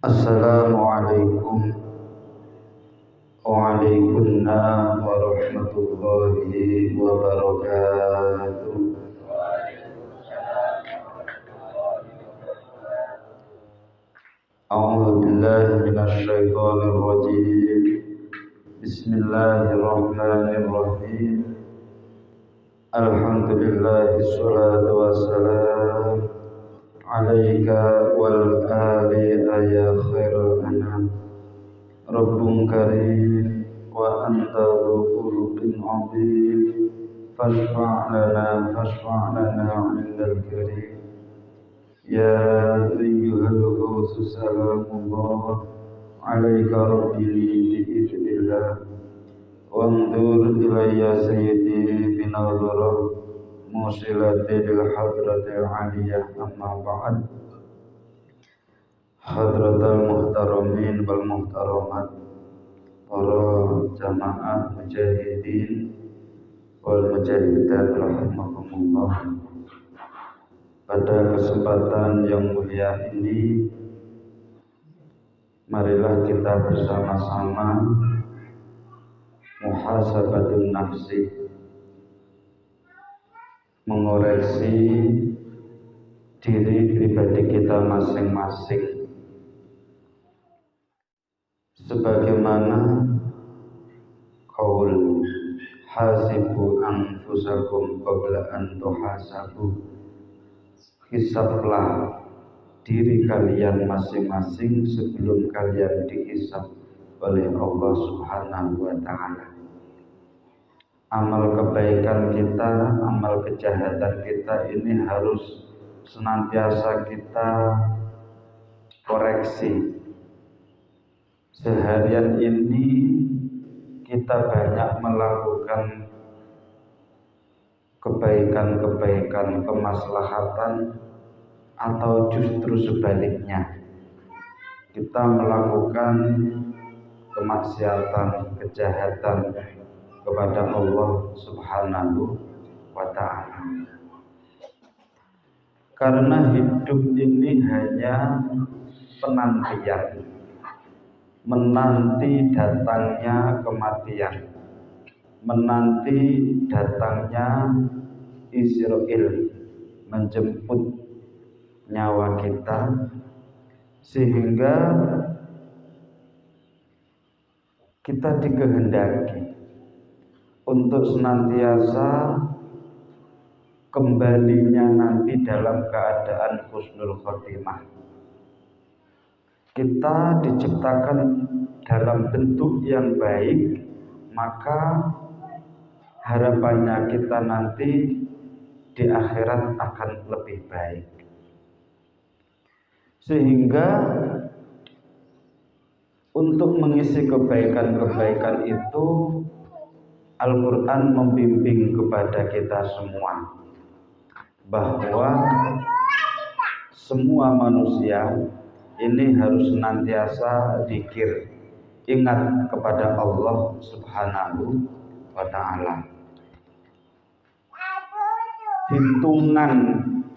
Assalamualaikum waalaikumsalam warahmatullahi wabarakatuh. A'udzu billahi minasy syaithanir rajim. Bismillahirrahmanirrahim. Alhamdulillah wassalatu wassalam alaika wal ali ya khairul anam. Rabbun karim wa anta dzul azim. Fashfa' lana 'indal karim. Ya ayyuhal ghawsu salamullah alaika rabbi bi'idznillah. Wanzur ilayya sayyidi binadharah musilatil hadratil aliyah amma ba'd. Hadratal muhtaramin wal muhtaramat, para jamaah mujahidin wal mujahidat rahimakumullah. Pada kesempatan yang mulia ini, marilah kita bersama-sama muhasabatun nafsi, mengoreksi diri pribadi kita masing-masing, sebagaimana qaul hasibu anfusakum qabla an tuhasabu. Hisablah diri kalian masing-masing sebelum kalian dihisab oleh Allah Subhanahu wa ta'ala. Amal kebaikan kita, amal kejahatan kita ini harus senantiasa kita koreksi. Seharian ini kita banyak melakukan kebaikan-kebaikan, kemaslahatan, atau justru sebaliknya kita melakukan kemaksiatan, kejahatan kepada Allah Subhanahu wa ta'ala. Karena hidup ini hanya penantian, menanti datangnya kematian, menanti datangnya Israel menjemput nyawa kita, sehingga kita dikehendaki untuk senantiasa kembalinya nanti dalam keadaan husnul khotimah. Kita diciptakan dalam bentuk yang baik, maka harapannya kita nanti di akhirat akan lebih baik. Sehingga untuk mengisi kebaikan-kebaikan itu, Al-Quran membimbing kepada kita semua bahwa semua manusia ini harus senantiasa zikir, ingat kepada Allah Subhanahu wa ta'ala. Hitungan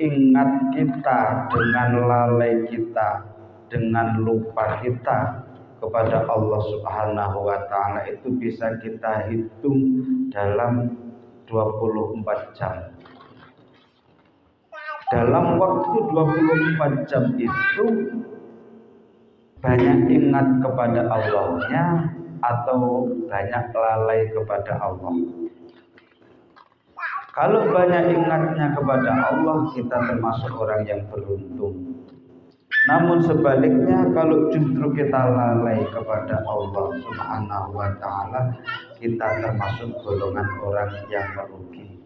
ingat kita dengan lalai kita, dengan lupa kita kepada Allah Subhanahu wa ta'ala itu bisa kita hitung dalam 24 jam. Dalam waktu 24 jam itu banyak ingat kepada Allahnya atau banyak lalai kepada Allah. Kalau banyak ingatnya kepada Allah, kita termasuk orang yang beruntung. Namun sebaliknya, kalau justru kita lalai kepada Allah Subhanahu wa ta'ala, kita termasuk golongan orang yang merugi.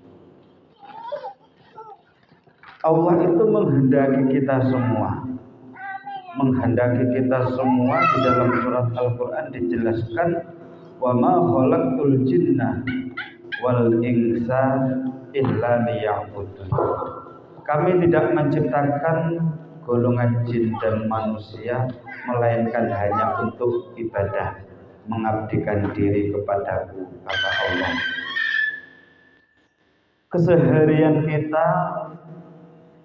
Allah itu menghendaki kita semua. Di dalam surat Al-Quran dijelaskan, wa ma khalaqtul jinna wal insa illa liya'budun. Kami tidak menciptakan golongan jin dan manusia melainkan hanya untuk ibadah, mengabdikan diri kepadaku, kata Allah. Keseharian kita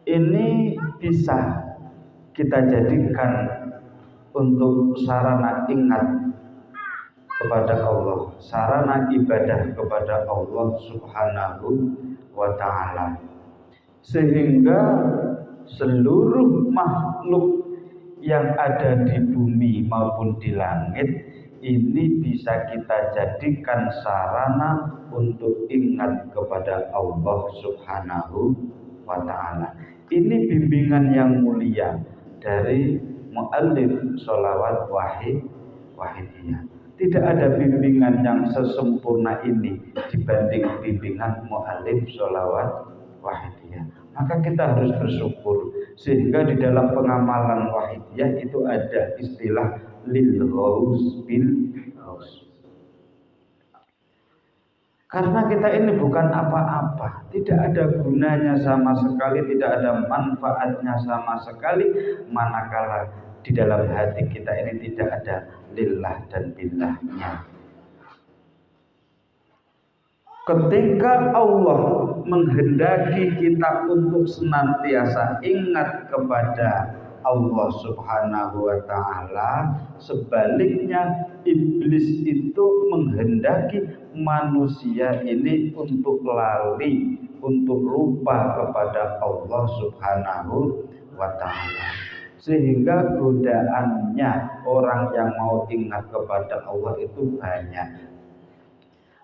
ini bisa kita jadikan untuk sarana ingat kepada Allah, sarana ibadah kepada Allah Subhanahu wa ta'ala, sehingga seluruh makhluk yang ada di bumi maupun di langit ini bisa kita jadikan sarana untuk ingat kepada Allah Subhanahu wa ta'ala. Ini bimbingan yang mulia dari muallif sholawat wahidiyah. Tidak ada bimbingan yang sesempurna ini dibanding bimbingan muallif sholawat wahidiyah. Maka kita harus bersyukur, sehingga di dalam pengamalan wahidiyah itu ada istilah lil ghaus bil ghaus. Karena kita ini bukan apa-apa, tidak ada gunanya sama sekali, tidak ada manfaatnya sama sekali, manakala di dalam hati kita ini tidak ada lillah dan billahnya. Ketika Allah menghendaki kita untuk senantiasa ingat kepada Allah Subhanahu wa ta'ala, sebaliknya iblis itu menghendaki manusia ini untuk lali, untuk lupa kepada Allah Subhanahu wa ta'ala. Sehingga godaannya orang yang mau ingat kepada Allah itu banyak.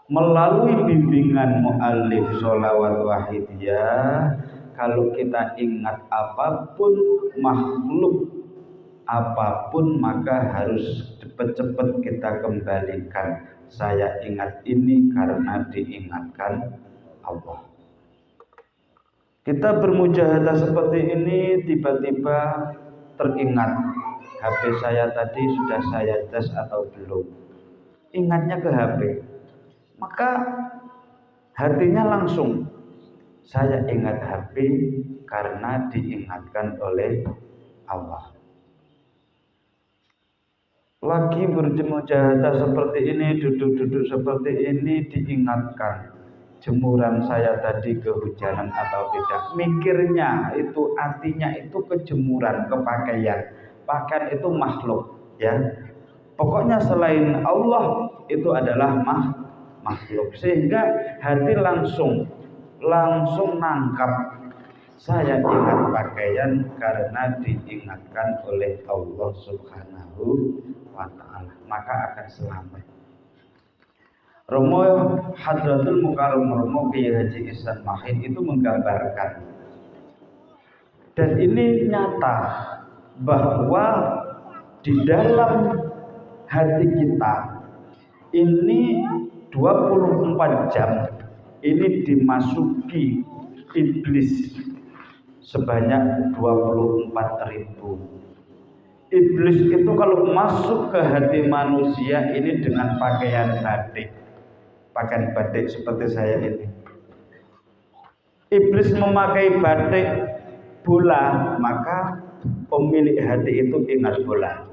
Melalui bimbingan muallif sholawat wahidiyah, kalau kita ingat apapun makhluk apapun, maka harus cepat-cepat kita kembalikan. Saya ingat ini karena diingatkan Allah. Kita bermujahadah seperti ini, tiba-tiba teringat HP saya tadi sudah saya tes atau belum. Ingatnya ke HP, maka hatinya langsung, saya ingat HP karena diingatkan oleh Allah. Lagi bermujahadah seperti ini, duduk-duduk seperti ini, diingatkan jemuran saya tadi kehujanan atau tidak. Mikirnya itu, artinya itu kejemuran, ke pakaian. Pakaian itu makhluk, ya. Pokoknya selain Allah itu adalah makhluk. Sehingga hati langsung nangkap, saya ingat pakaian karena diingatkan oleh Allah Subhanahu wa ta'ala, maka akan selamat. Romo Hadratul Mukarram Romo Kiai Haji Ihsan Mahid itu menggambarkan, dan ini nyata, bahwa di dalam hati kita ini 24 jam ini dimasuki iblis sebanyak 24.000. Iblis itu kalau masuk ke hati manusia ini dengan pakaian batik seperti saya ini. Iblis memakai batik bola, maka pemilik hati itu ingat bola.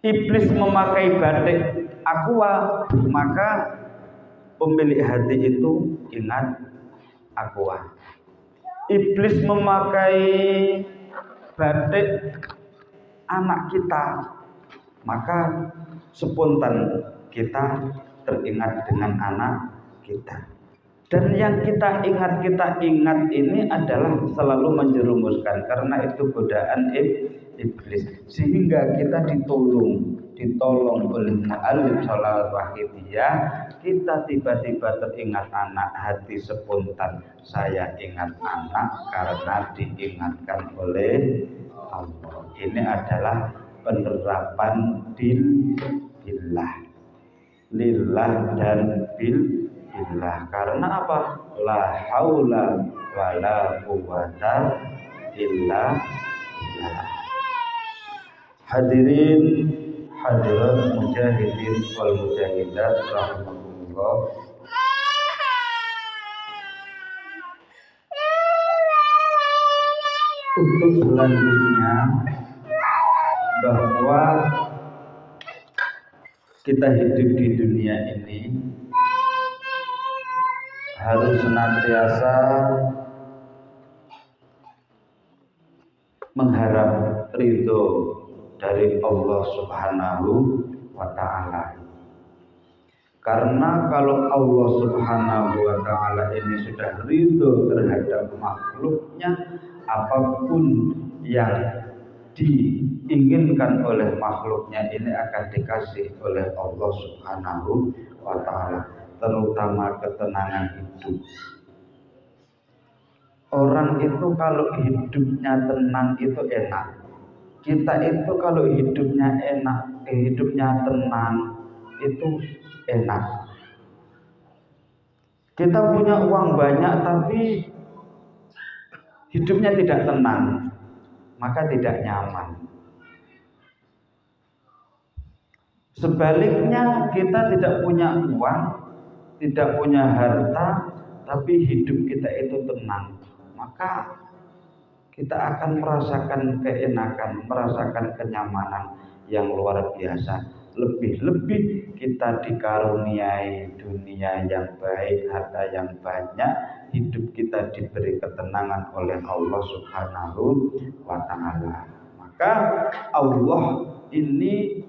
Iblis memakai batik aqua, maka pemilik hati itu ingat aqua. Iblis memakai batik anak kita, maka spontan kita teringat dengan anak kita. Dan yang kita ingat ini adalah selalu menjerumuskan, karena itu godaan iblis. Sehingga kita ditolong oleh muallif sholawat wahidiyah, kita tiba-tiba teringat anak, hati spontan, saya ingat anak karena diingatkan oleh Allah. Ini adalah penerapan billah, lillah dan billah. Karena apa? La haula wala quwwata illa billah. Hadirin hadirat mujahidin wal mujahidat rahimakumullah. Untuk selanjutnya, bahwa kita hidup di dunia ini harus senantiasa mengharap ridho dari Allah Subhanahu wa Ta'ala. Karena kalau Allah Subhanahu wa Ta'ala ini sudah ridho terhadap makhluknya, apapun yang diinginkan oleh makhluknya ini akan dikasih oleh Allah Subhanahu wa Ta'ala, terutama ketenangan hidup. Orang itu kalau hidupnya tenang itu enak. Kita itu kalau hidupnya enak, hidupnya tenang itu enak. Kita punya uang banyak tapi hidupnya tidak tenang, maka tidak nyaman. Sebaliknya, kita tidak punya uang, tidak punya harta, tapi hidup kita itu tenang, maka kita akan merasakan keenakan, merasakan kenyamanan yang luar biasa. Lebih-lebih kita dikaruniai dunia yang baik, harta yang banyak, hidup kita diberi ketenangan oleh Allah Subhanahu wa Ta'ala. Maka Allah ini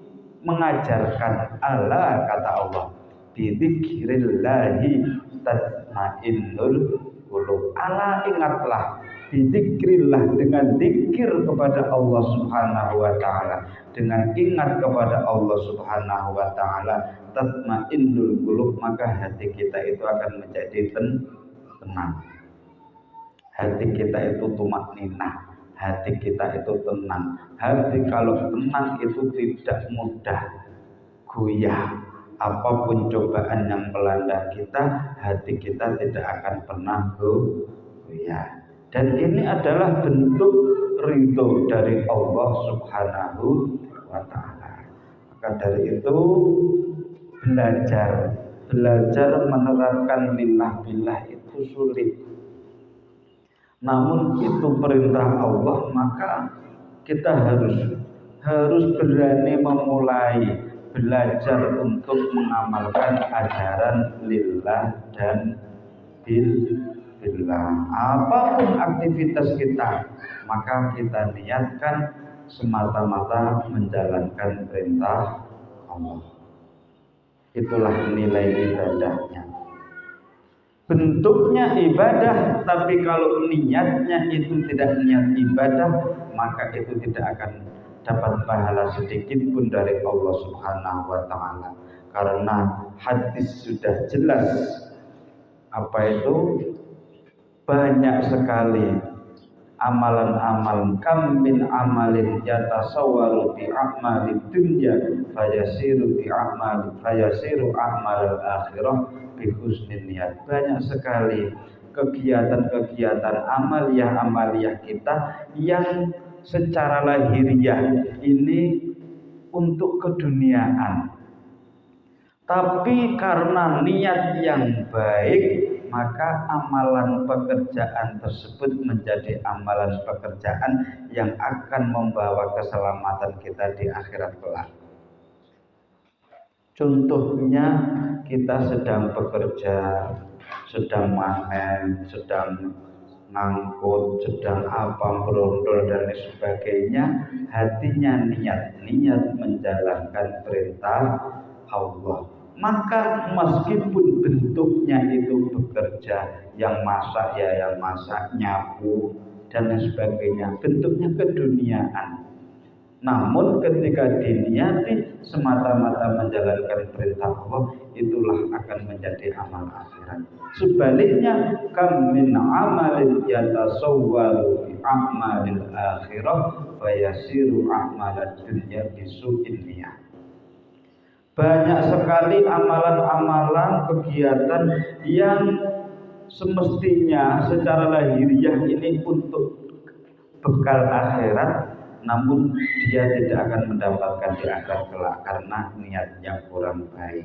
mengajarkan, Allah kata Allah, bidzikrillahi tatmainnul qulub. Allah, ingatlah, bidzikrillah, dengan zikir kepada Allah Subhanahu wa Ta'ala, dengan ingat kepada Allah Subhanahu wa Ta'ala, tatmainnul qulub, maka hati kita itu akan menjadi tenang. Hati kita itu tumakninah, hati kita itu tenang. Hati kalau tenang itu tidak mudah goyah. Apapun cobaan yang melanda kita, hati kita tidak akan pernah goyah. Dan ini adalah bentuk ridho dari Allah Subhanahu wa Ta'ala. Maka dari itu belajar menerapkan lillah billah itu sulit. Namun itu perintah Allah, maka kita harus berani memulai belajar untuk mengamalkan ajaran lillah dan billah. Apapun aktivitas kita, maka kita niatkan semata-mata menjalankan perintah Allah. Itulah nilai ibadahnya. Bentuknya ibadah, tapi kalau niatnya itu tidak niat ibadah, maka itu tidak akan dapat pahala sedikit pun dari Allah Subhanahu wa Ta'ala. Karena hadis sudah jelas, apa itu, banyak sekali amalan-amalan, kam min amalin yatasawwaru bi a'malid dunya fayasiru a'malal akhirah bi husnin niat. Banyak sekali kegiatan-kegiatan amaliyah kita yang secara lahiriah ini untuk keduniaan, tapi karena niat yang baik, maka amalan pekerjaan tersebut menjadi amalan pekerjaan yang akan membawa keselamatan kita di akhirat kelak. Contohnya, kita sedang bekerja, sedang manen, sedang ngangkut, sedang apa, berondol dan lain sebagainya, hatinya niat menjalankan perintah Allah. Maka meskipun bentuknya itu bekerja, yang masak ya yang masak, nyapu dan lain sebagainya, bentuknya keduniaan. Namun ketika diniati semata-mata menjalankan perintah Allah, itulah akan menjadi amal akhirat. Sebaliknya, kam min amalin yatasawwaru bi a'malil akhirah fayasiru a'malad dunya bisu'in niyah. Banyak sekali amalan-amalan kegiatan yang semestinya secara lahiriah ini untuk bekal akhirat, namun dia tidak akan mendapatkan di akhirat kelak karena niatnya kurang baik,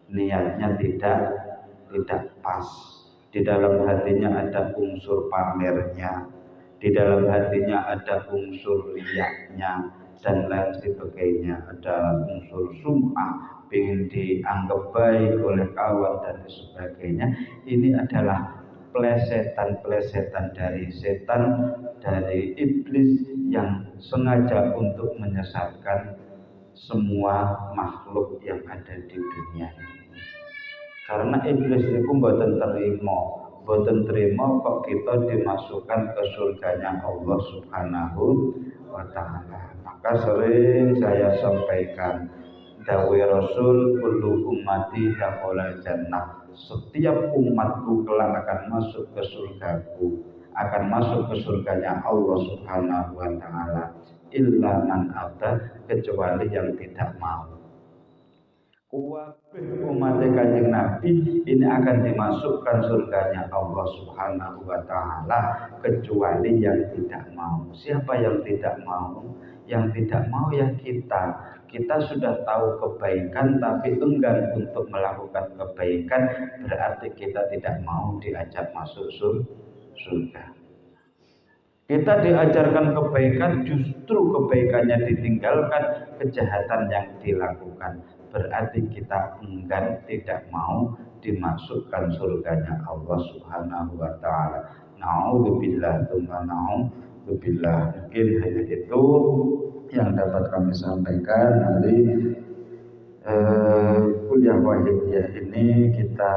niatnya tidak pas. Di dalam hatinya ada unsur pamernya, di dalam hatinya ada unsur riyaknya dan lain sebagainya, ada unsur sum'ah, ingin dianggap baik oleh kawan dan sebagainya. Ini adalah plesetan dari setan, dari iblis yang sengaja untuk menyesatkan semua makhluk yang ada di dunia ini. Karena iblis itu mboten terima kok kita dimasukkan ke surganya Allah Subhanahu wa taala. Maka sering saya sampaikan dawe Rasul kullu ummati dakhala jannah. Setiap umatku kelak akan masuk ke surgaku, akan masuk ke surganya Allah Subhanahu wa taala. Illa man aba, kecuali yang tidak mau. Kabeh umat Kanjeng Nabi ini akan dimasukkan surganya Allah Subhanahu wa taala kecuali yang tidak mau. Siapa yang tidak mau? Yang tidak mau ya kita. Kita sudah tahu kebaikan tapi enggan untuk melakukan kebaikan, berarti kita tidak mau diajak masuk surga. Kita diajarkan kebaikan, justru kebaikannya ditinggalkan, kejahatan yang dilakukan. Berarti kita enggan, tidak mau dimasukkan surganya Allah Subhanahu wa taala. Na'udzubillah tsumma na'udzubillah. Mungkin hanya itu yang dapat kami sampaikan dari kuliah wahidiyah ini. Kita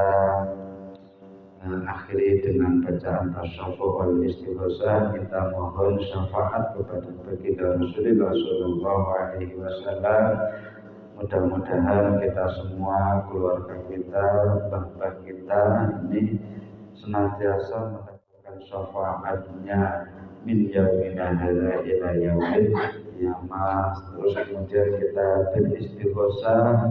akhiri dengan bacaan tasawuf wal istighosah. Kita mohon syafaat kepada baginda Rasulullah sallallahu alaihi wasallam. Mudah-mudahan kita semua, keluarga kita, mbah-mbah kita ini senantiasa mendapatkan syafaatnya min yaumina hadza ila yaumil qiyamah. Terus kemudian kita beristighosah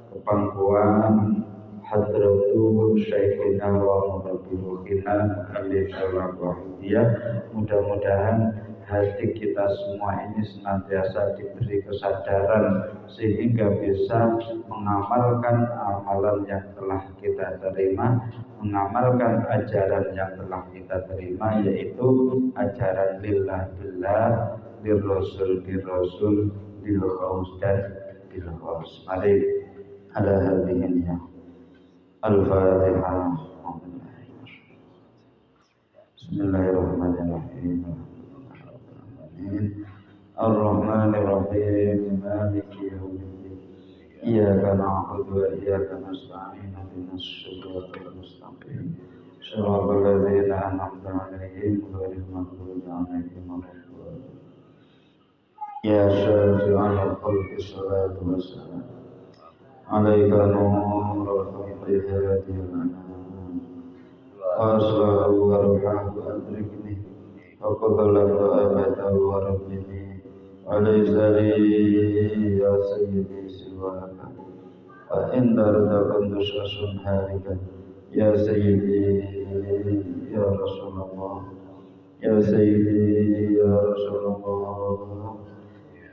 ke pangkuan hadratu syekhina wa murabbiruhina alaihi wahidiyah. Mudah-mudahan hati kita semua ini senantiasa diberi kesadaran sehingga bisa mengamalkan amalan yang telah kita terima, mengamalkan ajaran yang telah kita terima, yaitu ajaran lillah billah, lirrasul birrasul, lil khaus dan bil khaus. Mari ala hadhihi Al-Fatihah. Bismillahirrahmanirrahim. Ar-Rahmanir-Rahim. Maliki yaumiddin. Iyyaka na'budu wa iyyaka nasta'in. Ihdinas siratal mustaqim. Shiratal ladzina an'amta 'alaihim ghairil maghdubi 'alaihim waladdallin. Ya syafi'al khalqi shalatu wassalam. Alaika nurul khalqi hadiyal anam. Aslahu warhamu adrikni Faqadallahu abadahu wa rabbini Alaysa li ya sayyidi siwaka Wa inda radakan dusasun harikan Ya sayyidi ya Rasulullah Ya sayyidi ya Rasulullah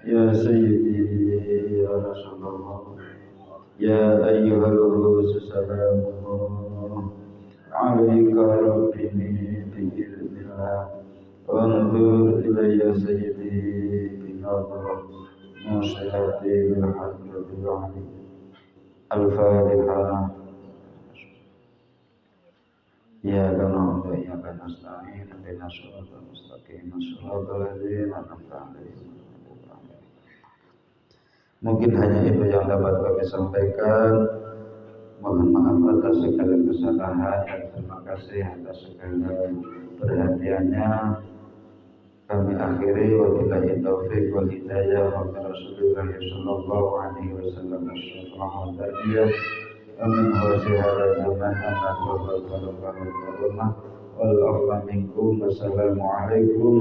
Ya sayyidi ya Rasulullah Ya ayyuhal rusus salamullah Alaika rabbini bi'ilmillah Wanzur ilayya sayyidi binadra Musyahati bilhadrati wa'ali Al-Fatihah. Ya kana wa ya kana nasta'in Ihdinas siratal mustaqim Shiratal ladzina an'amta 'alaihim. Mungkin hanya itu yang dapat kami sampaikan. Mohon maaf atas segala kesalahan dan terima kasih atas segala perhatiannya. Kami akhiri wabillahi taufiq wal hidayah wa Rasulullah sallallahu alaihi wasallam as-syafa'ah tarbiyah amin wa sihara zaman anak wa barakatuh wal afwa minkum. Wassalamualaikum